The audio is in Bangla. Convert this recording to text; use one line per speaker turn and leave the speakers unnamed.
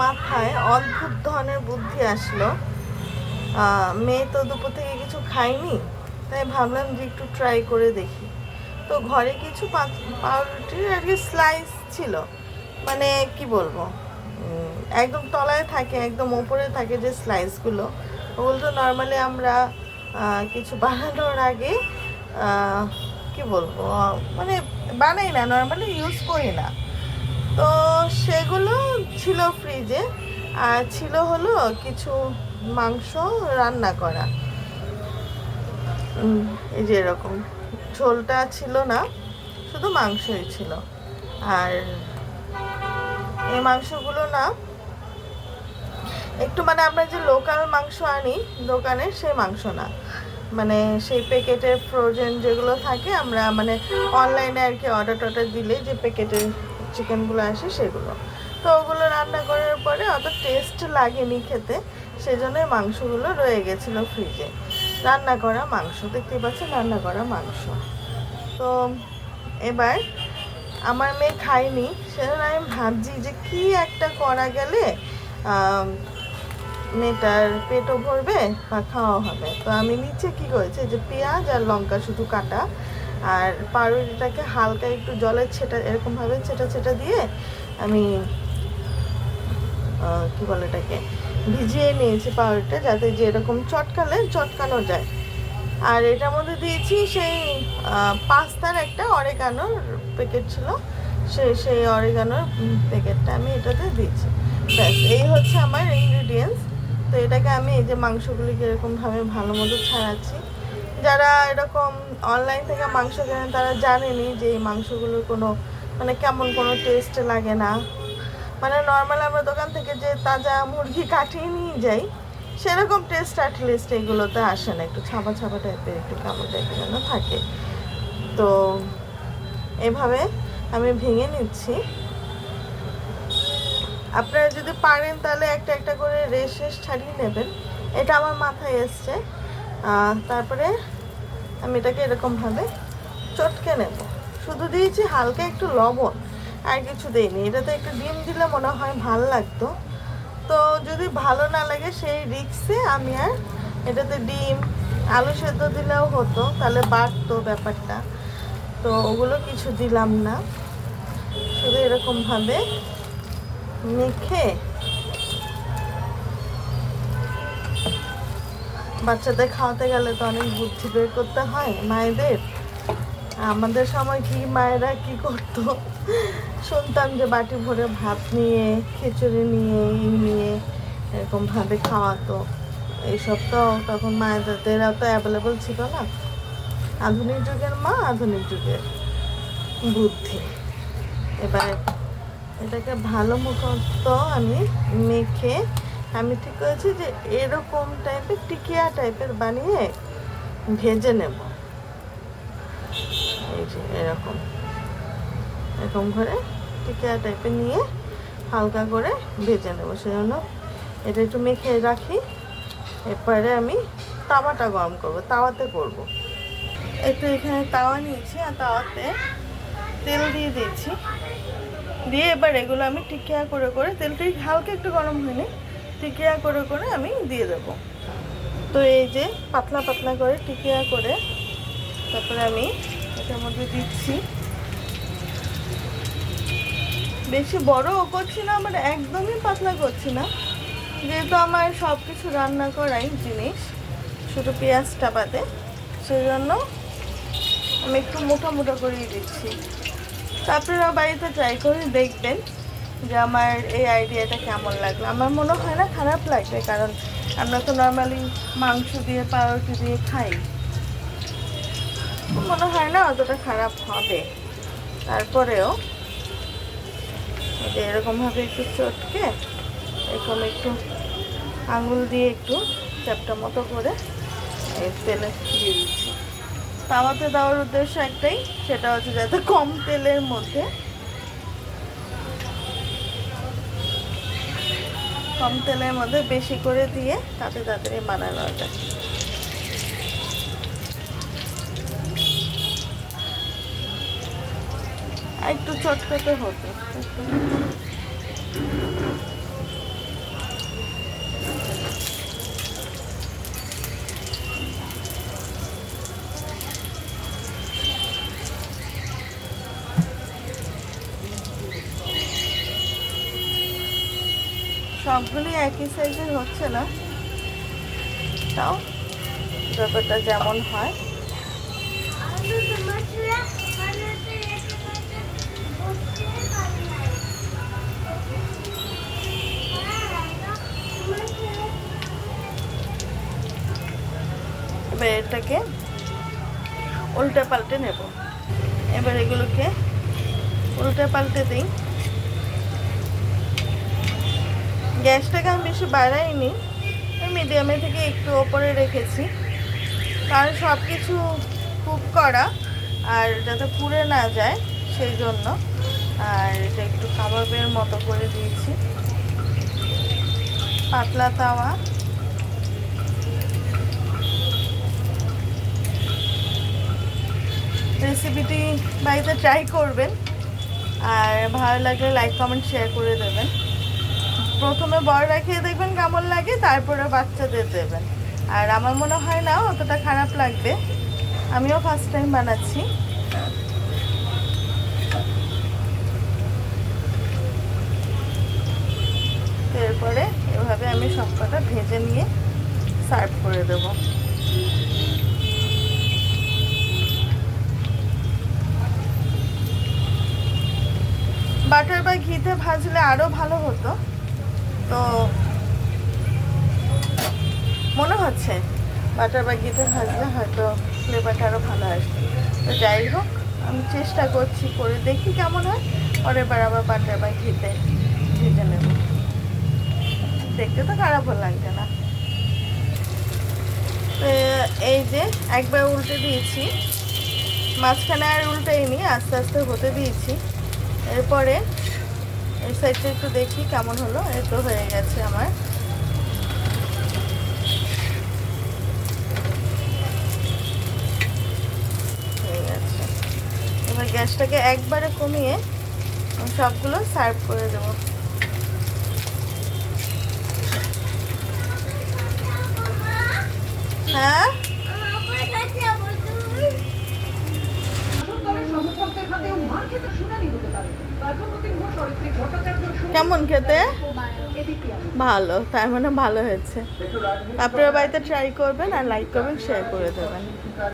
মাথায় অদ্ভুত ধরনের বুদ্ধি আসলো। মেয়ে তো দুপুর থেকে কিছু খায়নি, তাই ভাবলাম যে একটু ট্রাই করে দেখি। তো ঘরে কিছু পাউরুটির আর কি স্লাইস ছিল, মানে কি বলবো, একদম তলায় থাকে, একদম ওপরে থাকে যে স্লাইসগুলো, ওগুলো তো নর্মালি আমরা কিছু বানানোর আগে কি বলবো, মানে বানাই না, নর্মালি ইউজ করি না। তো সেগুলো ছিল ফ্রিজে, আর ছিল হলো কিছু মাংস রান্না করা। এই যে এরকম ঝোলটা ছিল না, শুধু মাংসই ছিল। আর এই মাংসগুলো না একটু মানে আমরা যে লোকাল মাংস আনি দোকানে, সেই মাংস না, মানে সেই প্যাকেটের ফ্রোজেন যেগুলো থাকে, আমরা মানে অনলাইনে আর কি অর্ডার টর্ডার দিলে যে প্যাকেটের চিকেনগুলো আসে সেগুলো। তো ওগুলো রান্না করার পরে অত টেস্ট লাগেনি খেতে, সেই জন্য মাংসগুলো রয়ে গেছিলো ফ্রিজে। রান্না করা মাংস, দেখতেই পাচ্ছেন রান্না করা মাংস। তো এবার আমার মেয়ে খায়নি, সেজন্য আমি ভাবছি যে কি একটা করা গেলে মেয়েটার পেটও ভরবে বা খাওয়া হবে। তো আমি নিচে কি করেছি, যে পেঁয়াজ আর লঙ্কা শুধু কাটা, আর পাউরুটিটাকে হালকা একটু জলের ছেটা এরকমভাবে ছেটা দিয়ে আমি কি বলে এটাকে ভিজিয়ে নিয়েছি পাউরুটিটা, যাতে যে এরকম চটকানো যায়। আর এটার মধ্যে দিয়েছি সেই পাস্তার একটা অরেগানোর প্যাকেট ছিল, সেই অরেগানোর প্যাকেটটা আমি এটাতে দিয়েছি। ব্যাস, এই হচ্ছে আমার ইনগ্রিডিয়েন্টস। তো এটাকে আমি এই যে মাংসগুলিকে এরকমভাবে ভালো মতো ছাড়াচ্ছি। যারা এরকম অনলাইন থেকে মাংস কেনেন তারা জানেনি যে এই মাংসগুলোর কোনো মানে কেমন কোনো টেস্ট লাগে না। মানে নর্মাল আমরা দোকান থেকে যে তাজা মুরগি কাটিয়ে নিয়ে যাই, সেরকম টেস্ট অ্যাটলিস্ট এগুলোতে আসে না, একটু ছাপা টাইপের, একটু কালো টাইপের যেন থাকে। তো এভাবে আমি ভেঙে নিচ্ছি। আপনারা যদি পারেন তাহলে একটা একটা করে রেশ ছাড়িয়ে নেবেন, এটা আমার মাথায় এসছে। তারপরে আমি এটাকে এরকমভাবে চটকে নেব। শুধু দিয়েছি হালকা একটু লবণ, আর কিছু দিইনি। এটাতে একটু ডিম দিলে মনে হয় ভালো লাগতো, তো যদি ভালো না লাগে সেই রিক্সে আমি আর এটাতে ডিম আলু সেদ্ধ দিলেও হতো, তাহলে বাড়তো ব্যাপারটা। তো ওগুলো কিছু দিলাম না, শুধু এরকমভাবে মেখে। বাচ্চাদের খাওয়াতে গেলে তো অনেক বুদ্ধি বের করতে হয় মায়েদের। আমাদের সময় কি মায়েরা কি করতো, শুনতাম যে বাটি ভরে ভাত নিয়ে, খিচুড়ি নিয়ে এরকমভাবে খাওয়াতো। এইসব তো তখন মায়েদেরও তো অ্যাভেলেবল ছিল না। আধুনিক যুগের মা, আধুনিক যুগের বুদ্ধি। এবার এটাকে ভালো মতো আমি মেখে আমি ঠিক করেছি যে এরকম টাইপের টিকিয়া টাইপের বানিয়ে ভেজে নেব। এই যে এরকম করে টিকিয়া টাইপের নিয়ে হালকা করে ভেজে নেব। সেজন্য এটা একটু মেখে রাখি। এরপরে আমি তাওয়াটা গরম করব, তাওয়াতে করব। একটু এখানে তাওয়া নিয়েছি, আর তাওয়াতে তেল দিয়ে দিয়েছি। দিয়ে এবার এগুলো আমি টিকিয়া করে তেলটা হালকা একটু গরম হয়নি, টিকিয়া করে আমি দিয়ে দেবো। তো এই যে পাতলা করে টিকিয়া করে তারপরে আমি এটার মধ্যে দিচ্ছি। বেশি বড়ও করছি না, আবার একদমই পাতলা করছি না, যেহেতু আমার সব কিছু রান্না করাই জিনিস, শুধু পেঁয়াজটা বাদে, সেই জন্য আমি একটু মোটা করেই দিচ্ছি। আপনারা বাড়িতে ট্রাই করে দেখবেন যে আমার এই আইডিয়াটা কেমন লাগলো। আমার মনে হয় না খারাপ লাগবে, কারণ আমরা তো নর্মালি মাংস দিয়ে পাউরুটি দিয়ে খাই, মনে হয় না অতটা খারাপ হবে। তারপরেও যে এরকমভাবে একটু চটকে এরকম একটু আঙুল দিয়ে একটু চ্যাপটা মতো করে এই তেলে দিয়ে দিচ্ছি। তাওয়াতে দেওয়ার উদ্দেশ্য একটাই, সেটা হচ্ছে যাতে কম তেলের মধ্যে বেশি করে দিয়ে তাড়াতাড়ি বানানো যায়। একটু চটকাতে হতো। সবগুলি একই সাইজের হচ্ছে না, তাও যতটা যেমন হয়। এবার এটাকে উল্টে পাল্টে নেব। এবার এগুলোকে উল্টে পাল্টে দিই। গ্যাসটাকে আমি বেশি বাড়াইনি, মিডিয়ামে থেকে একটু ওপরে রেখেছি, কারণ সব কিছু কুক করা আর যাতে পুড়ে না যায় সেই জন্য। আর এটা একটু কাবাবের মতো করে দিয়েছি, পাতলা তাওয়া। রেসিপিটি বাড়িতে ট্রাই করবেন, আর ভালো লাগলে লাইক কমেন্ট শেয়ার করে দেবেন। প্রথমে বড়রা খেয়ে দেখবেন কেমন লাগে, তারপরে বাচ্চাদের দেবেন। আর আমার মনে হয় না অতটা খারাপ লাগবে, আমিও ফার্স্ট টাইম বানাচ্ছি। এরপরে এভাবে আমি সবকটা ভেজে নিয়ে সার্ভ করে দেব। বাটার বা ঘিতে ভাজলে আরও ভালো হতো, তো মনে হচ্ছে বাটার বা ঘিতে ভাজলে হয়তো ফ্লেভারটা আরও ভালো আসবে। তো যাই হোক, আমি চেষ্টা করছি, করে দেখি কেমন হয়। পরের বার আবার বাটার বা ঘিতে ভেজে নেব, দেখতে তো খারাপও লাগবে না। তো এই যে একবার উল্টে দিয়েছি, মাঝখানে আর উল্টেইনি, আস্তে আস্তে হতে দিয়েছি। এরপরে এই সাইডটা একটু দেখি কেমন হলো। এই তো হয়ে গেছে আমার। হয়ে গেছে। এবার গ্যাসটাকে একবারে কমিয়ে সবগুলো সার্ভ করে দেবো। হ্যাঁ, কেমন খেতে? ভালো, তার মানে ভালো হয়েছে। আপনারা বাড়িতে ট্রাই করবেন, আর লাইক করবেন, শেয়ার করে দেবেন।